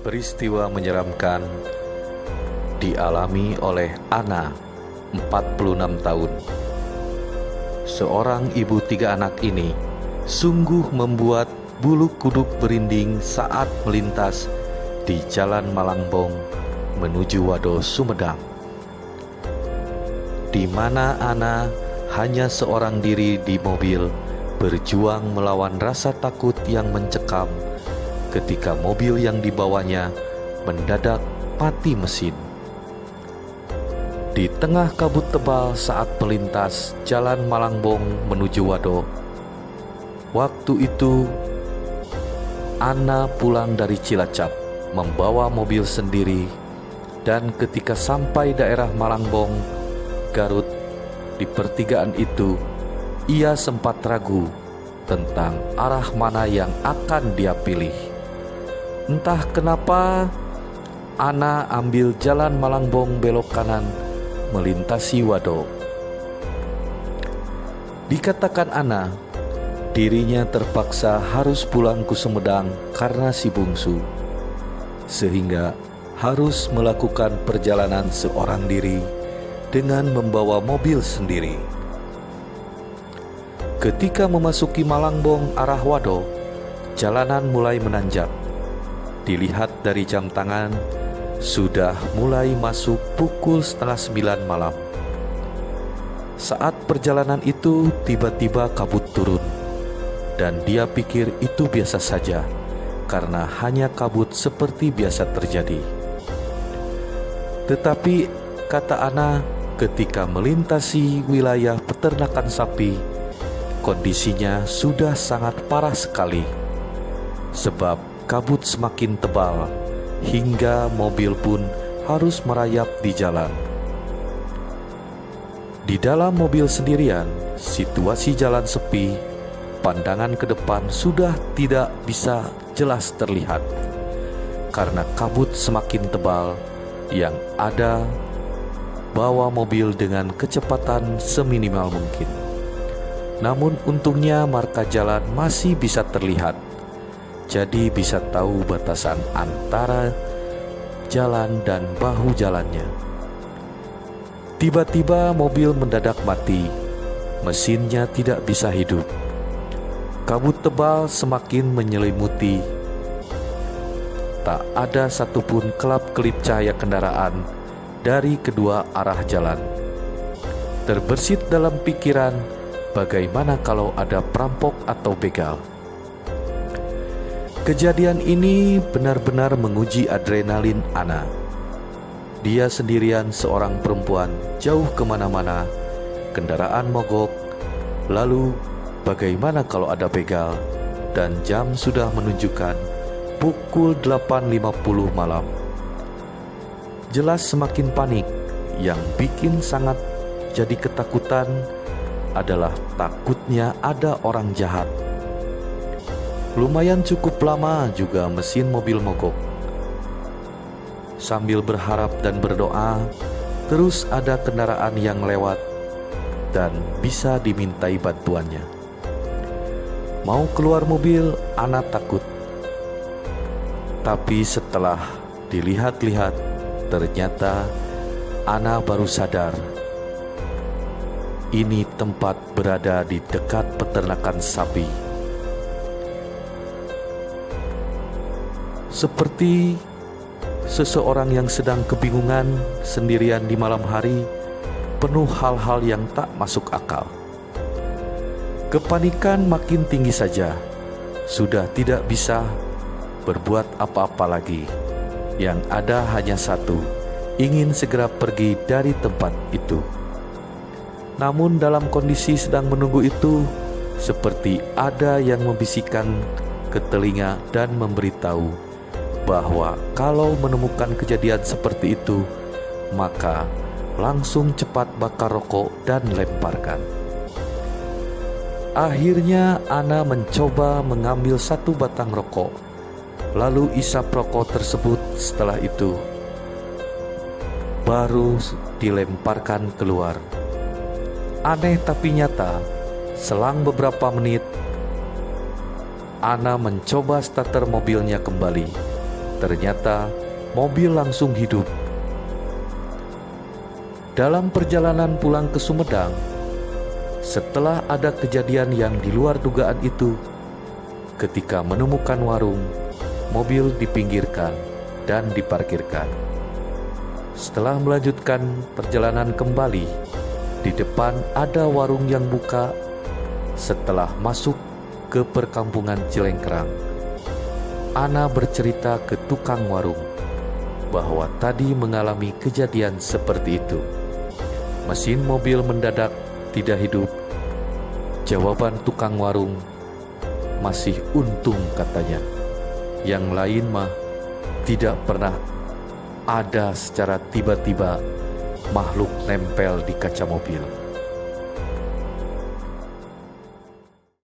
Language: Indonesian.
Peristiwa menyeramkan dialami oleh Ana, 46 tahun. Seorang ibu 3 anak ini sungguh membuat bulu kuduk berinding saat melintas di Jalan Malangbong menuju Wado, Sumedang, di mana Ana hanya seorang diri di mobil berjuang melawan rasa takut yang mencekam ketika mobil yang dibawanya mendadak mati mesin. Di tengah kabut tebal saat melintas Jalan Malangbong menuju Wado, waktu itu Ana pulang dari Cilacap membawa mobil sendiri, dan ketika sampai daerah Malangbong, Garut, di pertigaan itu ia sempat ragu tentang arah mana yang akan dia pilih. Entah kenapa Ana ambil Jalan Malangbong belok kanan melintasi Wado. Dikatakan Ana, dirinya terpaksa harus pulang ke Sumedang karena si bungsu, sehingga harus melakukan perjalanan seorang diri dengan membawa mobil sendiri. Ketika memasuki Malangbong arah Wado, jalanan mulai menanjak. Dilihat dari jam tangan, sudah mulai masuk pukul 8:30 malam. Saat perjalanan itu tiba-tiba kabut turun, dan dia pikir itu biasa saja karena hanya kabut seperti biasa terjadi. Tetapi kata Ana, ketika melintasi wilayah peternakan sapi, kondisinya sudah sangat parah sekali, sebab kabut semakin tebal hingga mobil pun harus merayap di jalan. Di dalam mobil sendirian, situasi jalan sepi, pandangan ke depan sudah tidak bisa jelas terlihat karena kabut semakin tebal yang ada bawa mobil dengan kecepatan seminimal mungkin. Namun untungnya marka jalan masih bisa terlihat, jadi bisa tahu batasan antara jalan dan bahu jalannya. Tiba-tiba mobil mendadak mati, mesinnya tidak bisa hidup. Kabut tebal semakin menyelimuti. Tak ada satupun kelap-kelip cahaya kendaraan dari kedua arah jalan. Terbersit dalam pikiran, bagaimana kalau ada perampok atau begal. Kejadian ini benar-benar menguji adrenalin Ana. Dia sendirian, seorang perempuan, jauh kemana-mana, kendaraan mogok. Lalu bagaimana kalau ada begal? Dan jam sudah menunjukkan pukul 8:50 malam. Jelas semakin panik. Yang bikin sangat jadi ketakutan adalah takutnya ada orang jahat. Lumayan cukup lama juga mesin mobil mogok. Sambil berharap dan berdoa, terus ada kendaraan yang lewat dan bisa dimintai bantuannya. Mau keluar mobil, Ana takut. Tapi setelah dilihat-lihat, ternyata Ana baru sadar ini tempat berada di dekat peternakan sapi. Seperti seseorang yang sedang kebingungan sendirian di malam hari, penuh hal-hal yang tak masuk akal. Kepanikan makin tinggi saja, sudah tidak bisa berbuat apa-apa lagi. Yang ada hanya satu, ingin segera pergi dari tempat itu. Namun dalam kondisi sedang menunggu itu, seperti ada yang membisikkan ke telinga dan memberitahu bahwa kalau menemukan kejadian seperti itu, maka langsung cepat bakar rokok dan lemparkan. Akhirnya Ana mencoba mengambil satu batang rokok, lalu isap rokok tersebut. Setelah itu baru dilemparkan keluar. Aneh tapi nyata, selang beberapa menit Ana mencoba starter mobilnya kembali, Ternyata mobil langsung hidup. Dalam perjalanan pulang ke Sumedang, setelah ada kejadian yang di luar dugaan itu, ketika menemukan warung, mobil dipinggirkan dan diparkirkan. Setelah melanjutkan perjalanan kembali, di depan ada warung yang buka. Setelah masuk ke perkampungan Cilengkrang, Ana bercerita ke tukang warung bahwa tadi mengalami kejadian seperti itu. Mesin mobil mendadak tidak hidup. Jawaban tukang warung, masih untung katanya. Yang lain mah tidak pernah ada secara tiba-tiba makhluk nempel di kaca mobil.